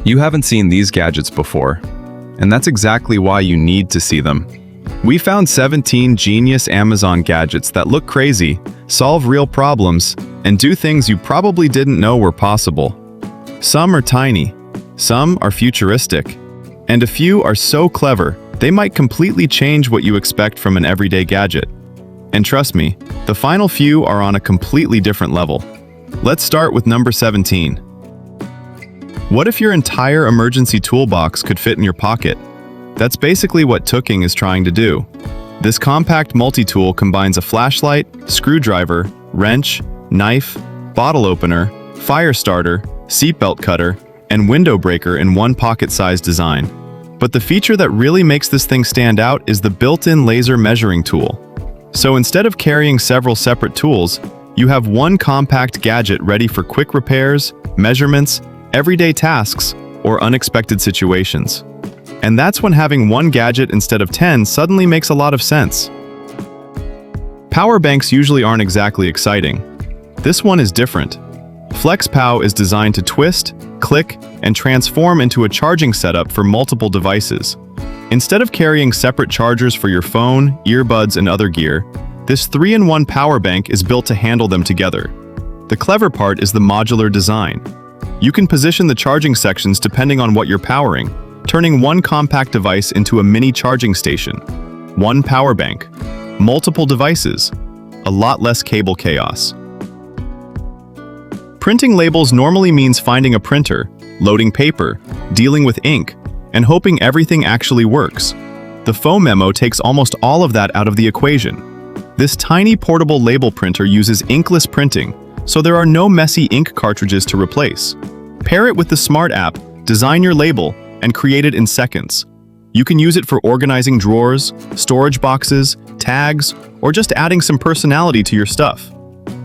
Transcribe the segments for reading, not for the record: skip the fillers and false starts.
You haven't seen these gadgets before, and that's exactly why you need to see them. We found 17 genius Amazon gadgets that look crazy, solve real problems, and do things you probably didn't know were possible. Some are tiny, some are futuristic, and a few are so clever they might completely change what you expect from an everyday gadget. And trust me, the final few are on a completely different level. Let's start with number 17. What if your entire emergency toolbox could fit in your pocket? That's basically what Tooking is trying to do. This compact multi-tool combines a flashlight, screwdriver, wrench, knife, bottle opener, fire starter, seatbelt cutter, and window breaker in one pocket-sized design. But the feature that really makes this thing stand out is the built-in laser measuring tool. So instead of carrying several separate tools, you have one compact gadget ready for quick repairs, measurements, everyday tasks, or unexpected situations. And that's when having one gadget instead of 10 suddenly makes a lot of sense. Power banks usually aren't exactly exciting. This one is different. FlexPow is designed to twist, click, and transform into a charging setup for multiple devices. Instead of carrying separate chargers for your phone, earbuds, and other gear, this 3-in-1 power bank is built to handle them together. The clever part is the modular design. You can position the charging sections depending on what you're powering, turning one compact device into a mini charging station. One power bank, multiple devices, a lot less cable chaos. Printing labels normally means finding a printer, loading paper, dealing with ink, and hoping everything actually works. The Phone Memo takes almost all of that out of the equation. This tiny portable label printer uses inkless printing, so there are no messy ink cartridges to replace. Pair it with the Smart app, design your label, and create it in seconds. You can use it for organizing drawers, storage boxes, tags, or just adding some personality to your stuff.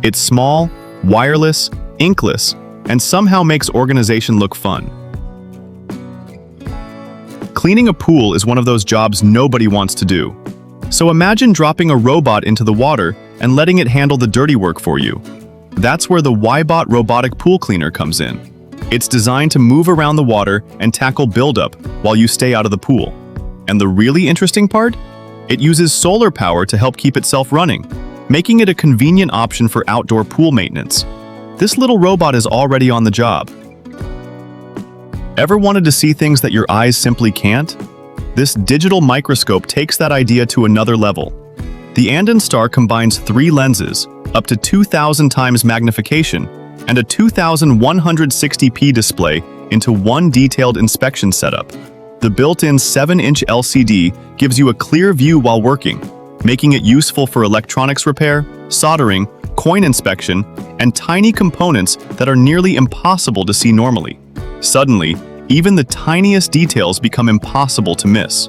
It's small, wireless, inkless, and somehow makes organization look fun. Cleaning a pool is one of those jobs nobody wants to do. So imagine dropping a robot into the water and letting it handle the dirty work for you. That's where the Ybot robotic pool cleaner comes in. It's designed to move around the water and tackle buildup while you stay out of the pool. And the really interesting part? It uses solar power to help keep itself running, making it a convenient option for outdoor pool maintenance. This little robot is already on the job. Ever wanted to see things that your eyes simply can't? This digital microscope takes that idea to another level. The Andon Star combines 3 lenses, up to 2,000 times magnification, and a 2160p display into one detailed inspection setup. The built-in 7-inch LCD gives you a clear view while working, making it useful for electronics repair, soldering, coin inspection, and tiny components that are nearly impossible to see normally. Suddenly, even the tiniest details become impossible to miss.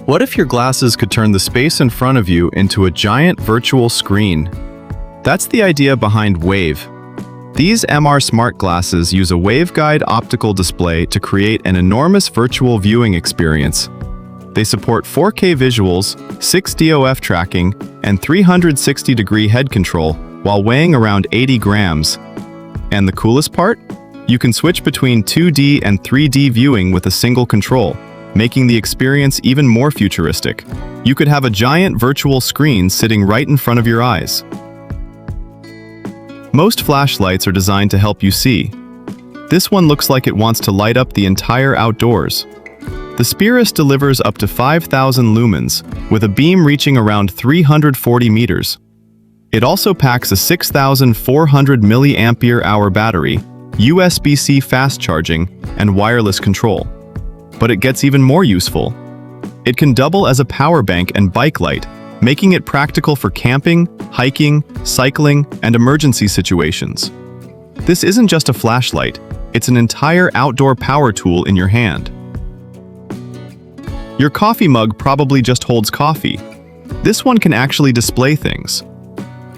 What if your glasses could turn the space in front of you into a giant virtual screen? That's the idea behind Wave. These MR smart glasses use a waveguide optical display to create an enormous virtual viewing experience. They support 4K visuals, 6 DOF tracking, and 360-degree head control while weighing around 80 grams. And the coolest part? You can switch between 2D and 3D viewing with a single control, making the experience even more futuristic. You could have a giant virtual screen sitting right in front of your eyes. Most flashlights are designed to help you see. This one looks like it wants to light up the entire outdoors. The Spiris delivers up to 5,000 lumens, with a beam reaching around 340 meters. It also packs a 6,400 mAh battery, USB-C fast charging, and wireless control. But it gets even more useful. It can double as a power bank and bike light, making it practical for camping, hiking, cycling, and emergency situations. This isn't just a flashlight, it's an entire outdoor power tool in your hand. Your coffee mug probably just holds coffee. This one can actually display things.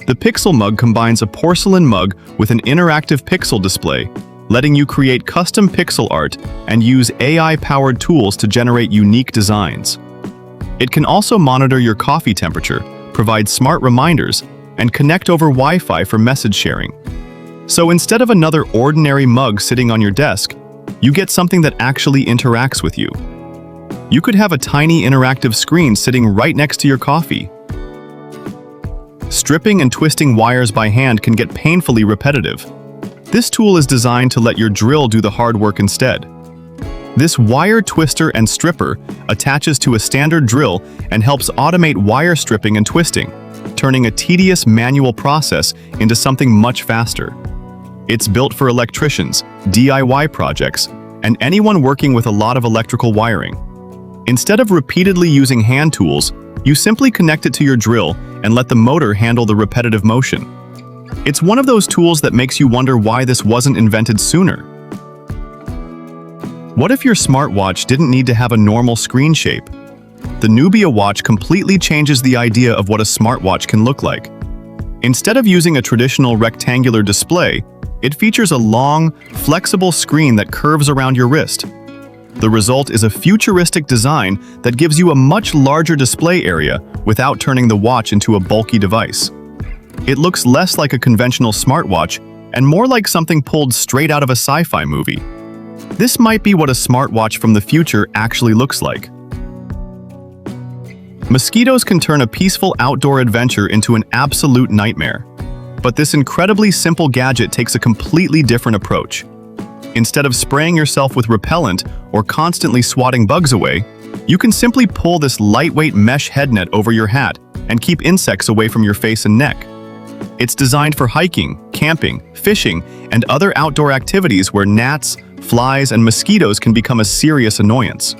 The Pixel Mug combines a porcelain mug with an interactive pixel display, letting you create custom pixel art and use AI-powered tools to generate unique designs. It can also monitor your coffee temperature, provide smart reminders, and connect over Wi-Fi for message sharing. So instead of another ordinary mug sitting on your desk, you get something that actually interacts with you. You could have a tiny interactive screen sitting right next to your coffee. Stripping and twisting wires by hand can get painfully repetitive. This tool is designed to let your drill do the hard work instead. This wire twister and stripper attaches to a standard drill and helps automate wire stripping and twisting, turning a tedious manual process into something much faster. It's built for electricians, DIY projects, and anyone working with a lot of electrical wiring. Instead of repeatedly using hand tools, you simply connect it to your drill and let the motor handle the repetitive motion. It's one of those tools that makes you wonder why this wasn't invented sooner. What if your smartwatch didn't need to have a normal screen shape? The Nubia watch completely changes the idea of what a smartwatch can look like. Instead of using a traditional rectangular display, it features a long, flexible screen that curves around your wrist. The result is a futuristic design that gives you a much larger display area without turning the watch into a bulky device. It looks less like a conventional smartwatch and more like something pulled straight out of a sci-fi movie. This might be what a smartwatch from the future actually looks like. Mosquitoes can turn a peaceful outdoor adventure into an absolute nightmare. But this incredibly simple gadget takes a completely different approach. Instead of spraying yourself with repellent or constantly swatting bugs away, you can simply pull this lightweight mesh head net over your hat and keep insects away from your face and neck. It's designed for hiking, camping, fishing, and other outdoor activities where gnats, flies, and mosquitoes can become a serious annoyance.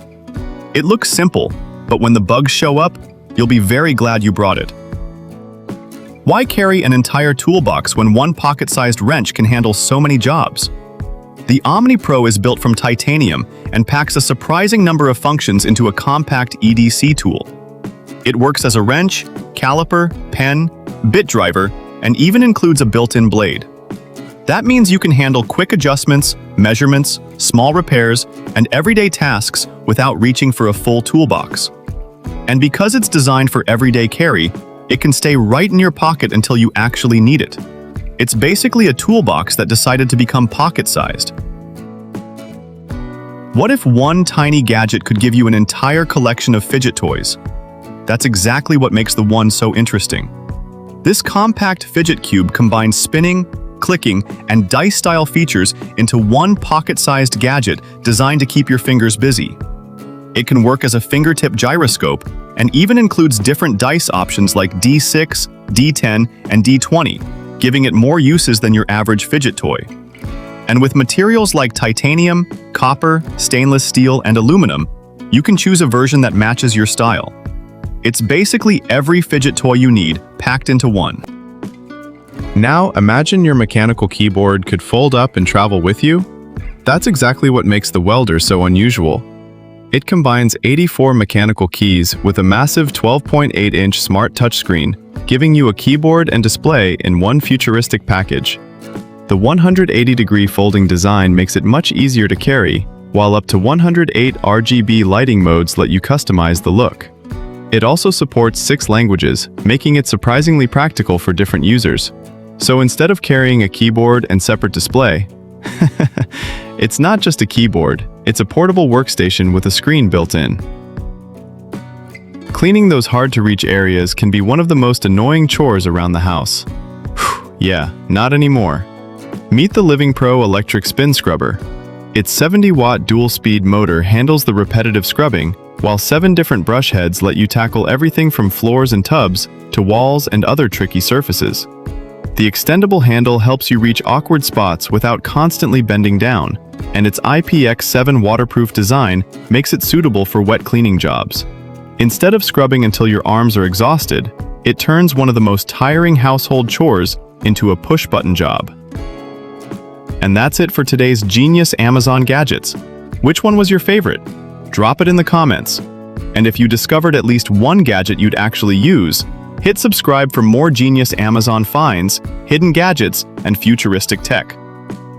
It looks simple, but when the bugs show up, you'll be very glad you brought it. Why carry an entire toolbox when one pocket-sized wrench can handle so many jobs? The Omni Pro is built from titanium and packs a surprising number of functions into a compact EDC tool. It works as a wrench, caliper, pen, bit driver, and even includes a built-in blade. That means you can handle quick adjustments, measurements, small repairs, and everyday tasks without reaching for a full toolbox. And because it's designed for everyday carry, it can stay right in your pocket until you actually need it. It's basically a toolbox that decided to become pocket-sized. What if one tiny gadget could give you an entire collection of fidget toys? That's exactly what makes the One so interesting. This compact fidget cube combines spinning, clicking, and dice-style features into one pocket-sized gadget designed to keep your fingers busy. It can work as a fingertip gyroscope and even includes different dice options like D6, D10, and D20, giving it more uses than your average fidget toy. And with materials like titanium, copper, stainless steel, and aluminum, you can choose a version that matches your style. It's basically every fidget toy you need packed into one. Now imagine your mechanical keyboard could fold up and travel with you. That's exactly what makes the Welder so unusual. It combines 84 mechanical keys with a massive 12.8-inch smart touchscreen, giving you a keyboard and display in one futuristic package. The 180-degree folding design makes it much easier to carry, while up to 108 RGB lighting modes let you customize the look. It also supports 6 languages, making it surprisingly practical for different users. So instead of carrying a keyboard and separate display, it's not just a keyboard, it's a portable workstation with a screen built in. Cleaning those hard-to-reach areas can be one of the most annoying chores around the house. Yeah, not anymore. Meet the Living Pro Electric Spin Scrubber. Its 70-watt dual-speed motor handles the repetitive scrubbing, while 7 different brush heads let you tackle everything from floors and tubs to walls and other tricky surfaces. The extendable handle helps you reach awkward spots without constantly bending down, and its IPX7 waterproof design makes it suitable for wet cleaning jobs. Instead of scrubbing until your arms are exhausted, it turns one of the most tiring household chores into a push-button job. And that's it for today's genius Amazon gadgets. Which one was your favorite? Drop it in the comments. And if you discovered at least one gadget you'd actually use, hit subscribe for more genius Amazon finds, hidden gadgets, and futuristic tech.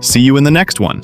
See you in the next one.